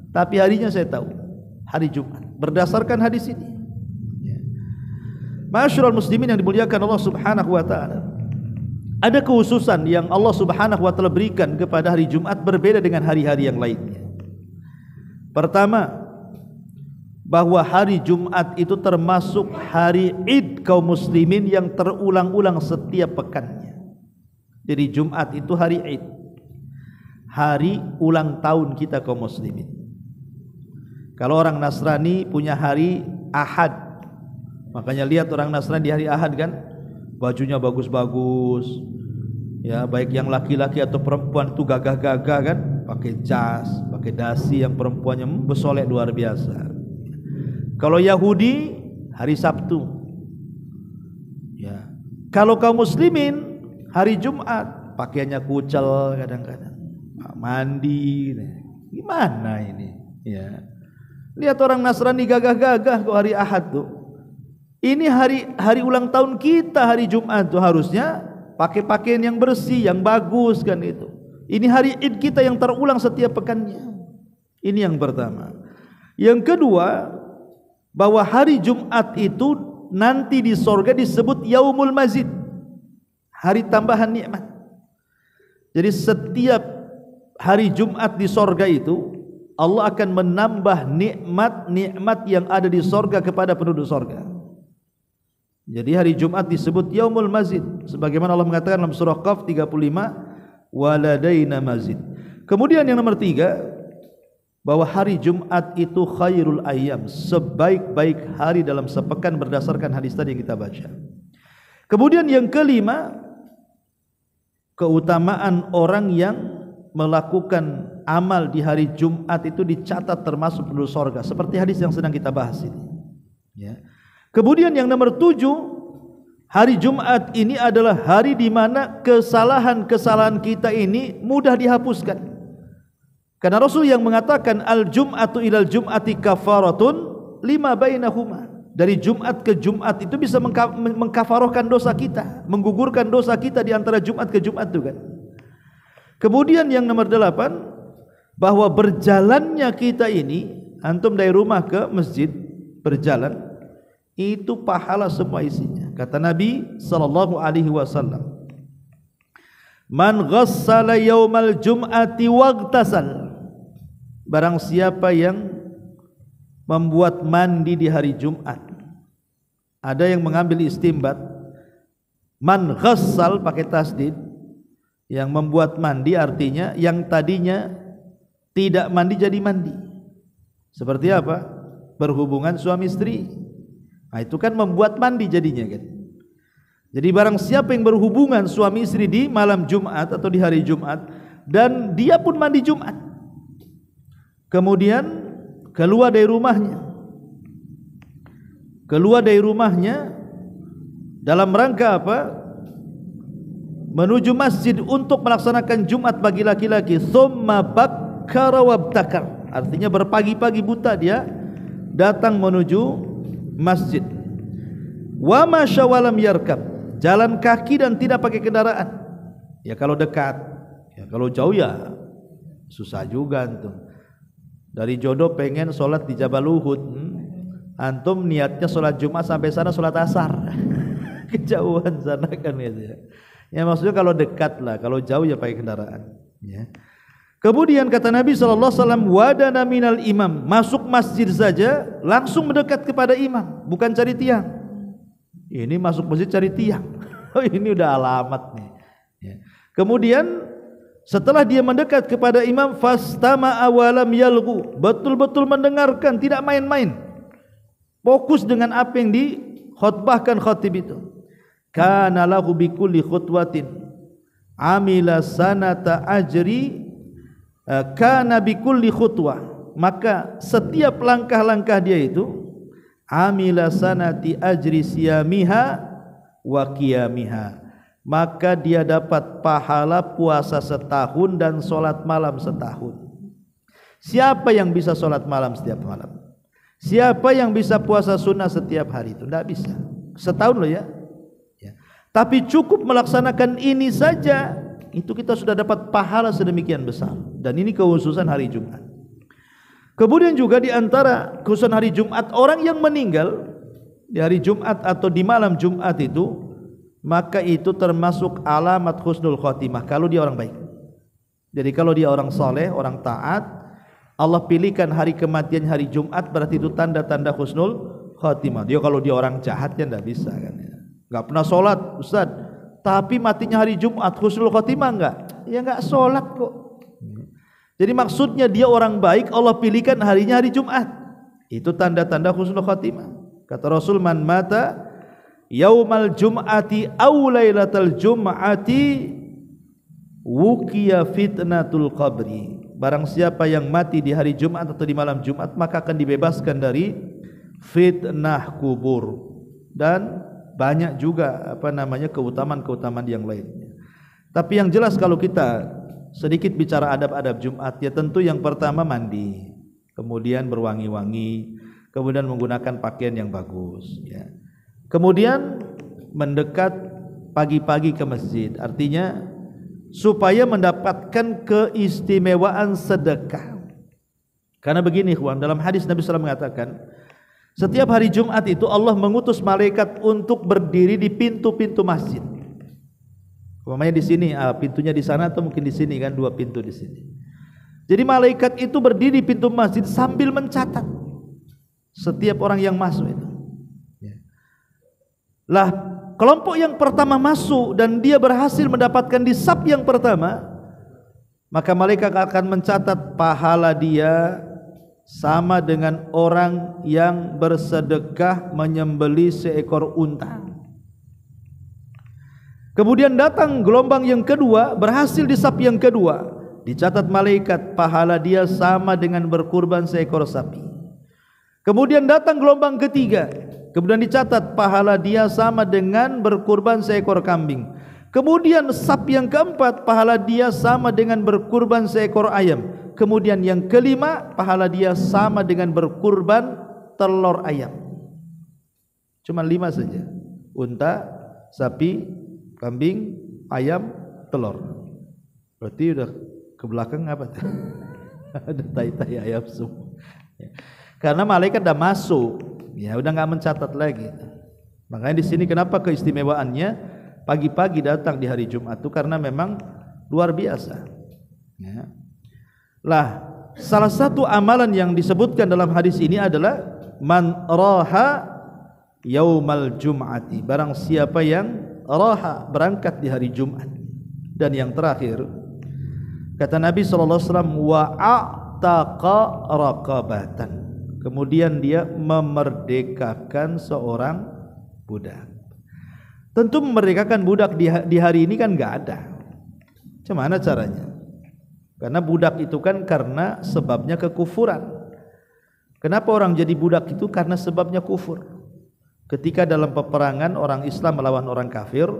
Tapi harinya saya tahu, hari Jumat, berdasarkan hadis ini. Ma'asyiral muslimin yang dimuliakan Allah Subhanahu wa taala. Ada kekhususan yang Allah Subhanahu wa taala berikan kepada hari Jumat berbeda dengan hari-hari yang lainnya. Pertama, bahwa hari Jumat itu termasuk hari Id kaum muslimin yang terulang-ulang setiap pekannya. Jadi Jumat itu hari Id, hari ulang tahun kita kaum muslimin. Kalau orang Nasrani punya hari Ahad, makanya lihat orang Nasrani di hari Ahad kan, bajunya bagus-bagus, ya, baik yang laki-laki atau perempuan itu gagah-gagah kan, pakai jas, pakai dasi, yang perempuannya bersolek luar biasa. Kalau Yahudi hari Sabtu, ya. Kalau kaum muslimin hari Jumat, pakaiannya kucel kadang-kadang, mandi, gimana ini? Ya, lihat orang Nasrani gagah-gagah kok hari Ahad tuh. Ini hari ulang tahun kita hari Jumat tuh harusnya pakai pakaian yang bersih, yang bagus kan itu. Ini hari Id kita yang terulang setiap pekannya. Ini yang pertama. Yang kedua, bahwa hari Jumat itu nanti di sorga disebut Yaumul Mazid, hari tambahan nikmat. Jadi setiap hari Jumat di sorga itu Allah akan menambah nikmat-nikmat yang ada di sorga kepada penduduk sorga. Jadi hari Jumat disebut Yaumul Mazid, sebagaimana Allah mengatakan dalam surah Qaf 35, waladaina mazid. Kemudian yang nomor 3, bahwa hari Jumat itu khairul ayyam, sebaik-baik hari dalam sepekan berdasarkan hadis tadi yang kita baca. Kemudian yang kelima, keutamaan orang yang melakukan amal di hari Jumat itu dicatat termasuk penduduk sorga, seperti hadis yang sedang kita bahas ini, ya. Kemudian yang nomor 7, Hari Jumat ini adalah hari di mana kesalahan-kesalahan kita ini mudah dihapuskan. Karena Rasul yang mengatakan al-jum'atu ilal jum'ati kafaratun lima bainahuma. Dari Jumat ke Jumat itu bisa mengkafarahkan dosa kita, menggugurkan dosa kita di antara Jumat ke Jumat itu kan. Kemudian yang nomor 8, bahwa berjalannya kita ini, antum dari rumah ke masjid berjalan, itu pahala semua isinya. Kata Nabi sallallahu alaihi wasallam, "Man ghassala yaumal jum'ati waghtasal." Barang siapa yang membuat mandi di hari Jumat. Ada yang mengambil istimbat, man ghassal pakai tasdid, yang membuat mandi artinya yang tadinya tidak mandi jadi mandi. Seperti apa? Berhubungan suami istri. Nah, itu kan membuat mandi jadinya kan. Jadi barang siapa yang berhubungan suami istri di malam Jumat atau di hari Jumat dan dia pun mandi Jumat, kemudian keluar dari rumahnya dalam rangka apa? Menuju masjid untuk melaksanakan Jumat bagi laki-laki. Tsumma bakkara wabtakar, artinya berpagi-pagi buta dia datang menuju masjid. Wa masya walam yarkab, jalan kaki dan tidak pakai kendaraan. Ya kalau dekat, ya kalau jauh ya susah juga antum. Dari Jodoh pengen sholat di Jabal Uhud, antum niatnya sholat Jumat sampai sana sholat asar. Kejauhan sana kan gitu ya. Ya maksudnya kalau dekat lah, kalau jauh ya pakai kendaraan ya. Kemudian kata Nabi SAW, wadana minal imam, masuk masjid saja langsung mendekat kepada imam, bukan cari tiang. Ini masuk masjid cari tiang. Oh, ini udah alamat nih ya. Kemudian setelah dia mendekat kepada imam, fastama'a walam yalghu, betul-betul mendengarkan, tidak main-main, fokus dengan apa yang dikhutbahkan khatib itu. Kana lahu bikulli khutwatin amila sanata ajri, kana bikulli khutwah, maka setiap langkah-langkah dia itu amila sanati ajri siyamiha wa qiyamiha, maka dia dapat pahala puasa setahun dan sholat malam setahun. Siapa yang bisa sholat malam setiap malam? Siapa yang bisa puasa sunnah setiap hari itu? Tidak bisa. Setahun loh ya. Tapi cukup melaksanakan ini saja, itu kita sudah dapat pahala sedemikian besar. Dan ini kekhususan hari Jumat. Kemudian juga di antara kekhususan hari Jumat, orang yang meninggal di hari Jumat atau di malam Jumat itu, maka itu termasuk alamat husnul khotimah kalau dia orang baik. Jadi kalau dia orang soleh, orang taat, Allah pilihkan hari kematian hari Jumat, berarti itu tanda-tanda husnul khotimah. Dia kalau dia orang jahat kan tidak bisa kan ya. Enggak pernah sholat Ustaz, tapi matinya hari Jumat, husnul khotimah enggak? Ya enggak sholat kok. Jadi maksudnya dia orang baik, Allah pilihkan harinya hari Jumat. Itu tanda-tanda husnul khotimah. Kata Rasul, man mata yaumal jum'ati aw lailatal jum'ati wuqiya fitnatul qabri. Barang siapa yang mati di hari Jumat atau di malam Jumat, maka akan dibebaskan dari fitnah kubur. Dan banyak juga keutamaan-keutamaan yang lainnya. Tapi yang jelas kalau kita sedikit bicara adab-adab Jumat, ya tentu yang pertama mandi, kemudian berwangi-wangi, kemudian menggunakan pakaian yang bagus ya. Kemudian mendekat pagi-pagi ke masjid, artinya supaya mendapatkan keistimewaan sedekah. Karena begini ikhwan, dalam hadis Nabi SAW mengatakan, setiap hari Jumat itu Allah mengutus malaikat untuk berdiri di pintu-pintu masjid. Umpamanya di sini, pintunya di sana atau mungkin di sini kan, dua pintu di sini. Jadi malaikat itu berdiri di pintu masjid sambil mencatat setiap orang yang masuk itu. Lah, kelompok yang pertama masuk dan dia berhasil mendapatkan di saf yang pertama, maka malaikat akan mencatat pahala dia sama dengan orang yang bersedekah menyembelih seekor unta. Kemudian datang gelombang yang kedua, berhasil di saf yang kedua, dicatat malaikat pahala dia sama dengan berkurban seekor sapi. Kemudian datang gelombang ketiga, Kemudian dicatat pahala dia sama dengan berkurban seekor kambing. Kemudian sab yang keempat, pahala dia sama dengan berkurban seekor ayam. Kemudian yang kelima, pahala dia sama dengan berkurban telur ayam. Cuma 5 saja. Unta, sapi, kambing, ayam, telur. Berarti udah ke belakang apa tuh? Ada tai-tai ayam semua. Karena malaikat udah masuk, ya udah nggak mencatat lagi. Makanya di sini kenapa keistimewaannya pagi-pagi datang di hari Jumat itu karena memang luar biasa. Ya. Lah, salah satu amalan yang disebutkan dalam hadis ini adalah man raha yaumal jum'ati, barang siapa yang raha berangkat di hari Jumat. Dan yang terakhir kata Nabi sallallahu alaihi wasallam wa a'taqa raqabatan, kemudian dia memerdekakan seorang budak. Tentu memerdekakan budak di hari ini kan nggak ada. Gimana caranya? Karena budak itu kan karena sebabnya kekufuran. Kenapa orang jadi budak itu? Karena sebabnya kufur. Ketika dalam peperangan orang Islam melawan orang kafir,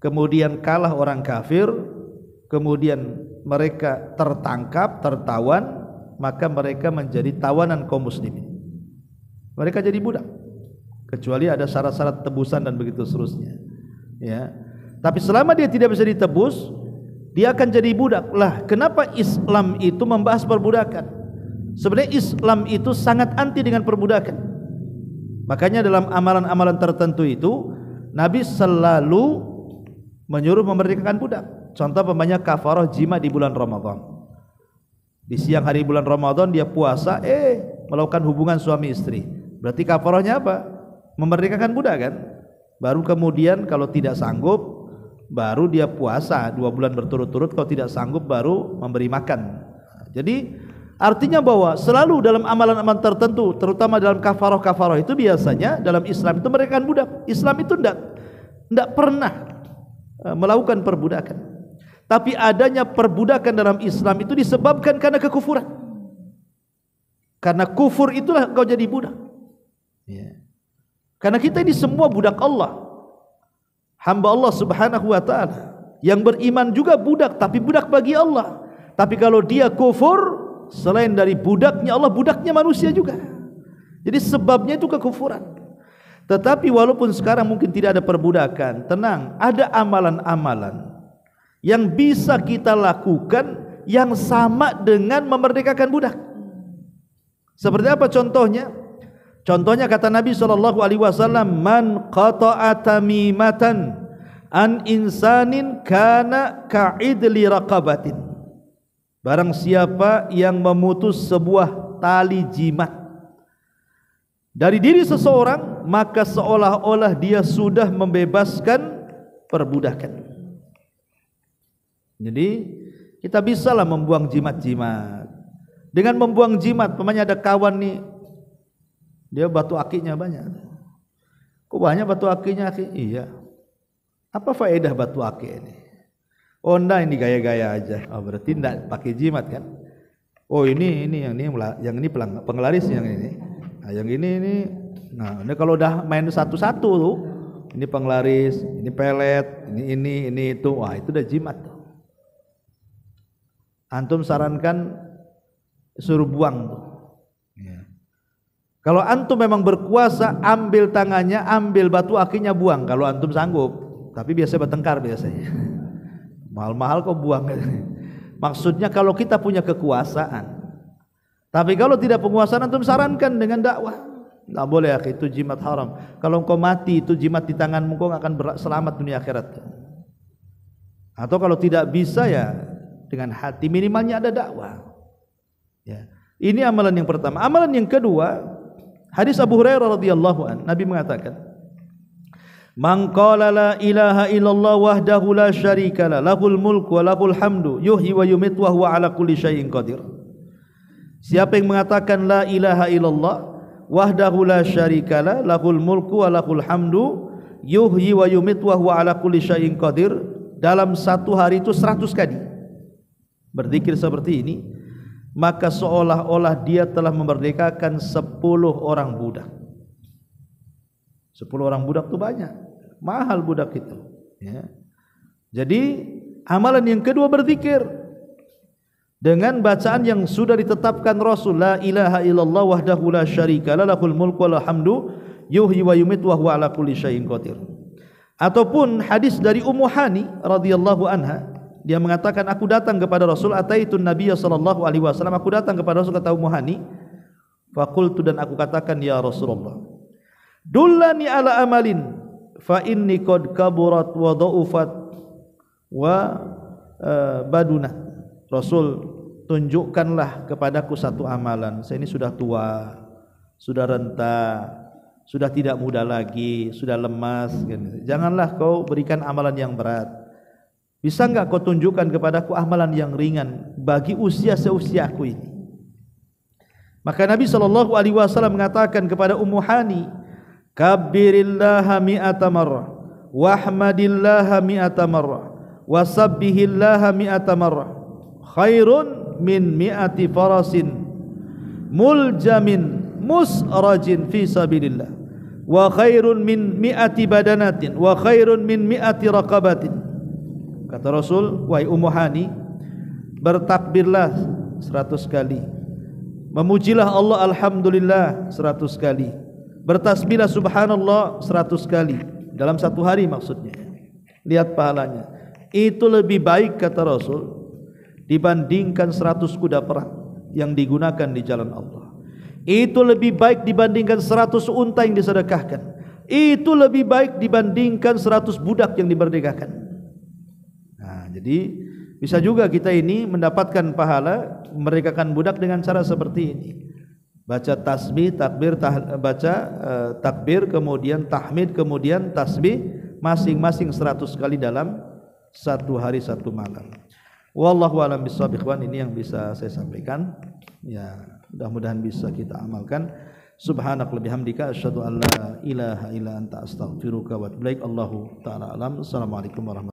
kemudian kalah orang kafir, kemudian mereka tertangkap, tertawan, maka mereka menjadi tawanan kaum muslimin. Mereka jadi budak. Kecuali ada syarat-syarat tebusan dan begitu seterusnya. Ya. Tapi selama dia tidak bisa ditebus, dia akan jadi budak. Lah, kenapa Islam itu membahas perbudakan? Sebenarnya Islam itu sangat anti dengan perbudakan. Makanya dalam amalan-amalan tertentu itu Nabi selalu menyuruh memerdekakan budak. Contoh umpamanya kafarah jima di bulan Ramadan. Di siang hari bulan Ramadan dia puasa, melakukan hubungan suami istri. Berarti kafarahnya apa? Memerdekakan budak kan. Baru kemudian kalau tidak sanggup, baru dia puasa 2 bulan berturut-turut. Kalau tidak sanggup baru memberi makan. Jadi artinya bahwa selalu dalam amalan-amalan tertentu, terutama dalam kafarah-kafarah itu biasanya dalam Islam itu memerdekakan budak. Islam itu tidak pernah melakukan perbudakan. Tapi adanya perbudakan dalam Islam itu disebabkan karena kekufuran. Karena kufur itulah engkau jadi budak. Ya. Karena kita ini semua budak Allah, hamba Allah subhanahu wa ta'ala. Yang beriman juga budak, tapi budak bagi Allah. Tapi kalau dia kufur, selain dari budaknya Allah, budaknya manusia juga. Jadi sebabnya itu kekufuran. Tetapi walaupun sekarang mungkin tidak ada perbudakan, tenang, ada amalan-amalan yang bisa kita lakukan yang sama dengan memerdekakan budak. Seperti apa contohnya? Contohnya kata Nabi SAW, man qata'a tamimatan an insanin kana ka'idli raqabatin. Barang siapa yang memutus sebuah tali jimat dari diri seseorang, maka seolah-olah dia sudah membebaskan perbudakan. Jadi kita bisalah membuang jimat-jimat. Dengan membuang jimat, pemanya ada kawan nih, dia batu akinya banyak. Kok banyak batu akinya? Iya. Apa faedah batu aki ini? Oh enggak, ini gaya-gaya aja. Oh berarti enggak pakai jimat kan? Oh ini yang ini penglaris yang ini. Nah yang ini. Nah ini kalau udah main satu-satu tuh, ini penglaris, ini pelet, ini itu. Wah itu udah jimat tuh. Antum sarankan suruh buang tuh. Kalau antum memang berkuasa, ambil tangannya, ambil batu akinya, buang. Kalau antum sanggup, tapi biasa bertengkar biasanya. Mahal-mahal kok buang. Maksudnya kalau kita punya kekuasaan. Tapi kalau tidak penguasaan, antum sarankan dengan dakwah. Nggak boleh, itu jimat haram. Kalau engkau mati, itu jimat di tanganmu, engkau akan selamat dunia akhirat. Atau kalau tidak bisa ya dengan hati, minimalnya ada dakwah. Ya. Ini amalan yang pertama. Amalan yang kedua, hadis Abu Hurairah radhiyallahu an, Nabi mengatakan, "Man qala la ilaha illallah wahdahu la syarikalah, lahul mulku wa lahul hamdu, yuhyi wa yumiitu wa huwa ala kulli syai'in qadir." Siapa yang mengatakan la ilaha illallah wahdahu la syarikalah, lahul mulku wa lahul hamdu, yuhyi wa yumiitu wa huwa ala kulli syai'in qadir, dalam satu hari itu 100 kali berzikir seperti ini, maka seolah-olah dia telah memerdekakan 10 orang budak. 10 orang budak itu banyak, mahal budak itu ya. Jadi amalan yang kedua berzikir dengan bacaan yang sudah ditetapkan Rasul, la ilaha illallah wahdahu la syarika lah, lahul mulku wa lahul hamdu yuhyi wa yumiitu wa huwa ala kulli syai'in qadir. Ataupun hadis dari Ummu Hani radhiyallahu anha, dia mengatakan aku datang kepada Rasul, ataitun nabiyya sallallahu alaihi wasallam, aku datang kepada Rasul, kata Ummu Hani, faqultu, dan aku katakan, ya Rasulullah, dullani ala amalin fa inni qad kaburat wa dha'ufat wa baduna. Rasul, tunjukkanlah kepadaku satu amalan, saya ini sudah tua, sudah renta, sudah tidak muda lagi, sudah lemas. Janganlah kau berikan amalan yang berat. Bisa enggak kau tunjukkan kepadaku amalan yang ringan bagi usia seusiaku ini? Maka Nabi SAW mengatakan kepada Ummu Hani, kabbirillaha mi'ata marrah wahmadillaha mi'ata marrah wasabbihillaha mi'ata marrah khairun min mi'ati farasin muljamin musrajin fi sabilillah wa khairun min mi'ati badanatin wa khairun min mi'ati raqabatin. Kata Rasul, wahai Ummu Hani, bertakbirlah 100 kali, memujilah Allah alhamdulillah 100 kali, bertasbihlah subhanallah 100 kali dalam satu hari maksudnya. Lihat pahalanya. Itu lebih baik, kata Rasul, dibandingkan 100 kuda perang yang digunakan di jalan Allah. Itu lebih baik dibandingkan 100 unta yang disedekahkan. Itu lebih baik dibandingkan 100 budak yang dimerdekakan. Nah, jadi bisa juga kita ini mendapatkan pahala memerdekakan budak dengan cara seperti ini. Baca tasbih, takbir, takbir, kemudian tahmid, kemudian tasbih, masing-masing 100 kali dalam satu hari satu malam. Wallahu a'lam bishawab. Ikhwan, ini yang bisa saya sampaikan. Ya, mudah-mudahan bisa kita amalkan. Subhanaka wa bihamdika asyhadu an la ilaha illa anta astaghfiruka wa atubu ilaik. Allahu ta'ala alam. Assalamualaikum warahmatullahi wabarakatuh.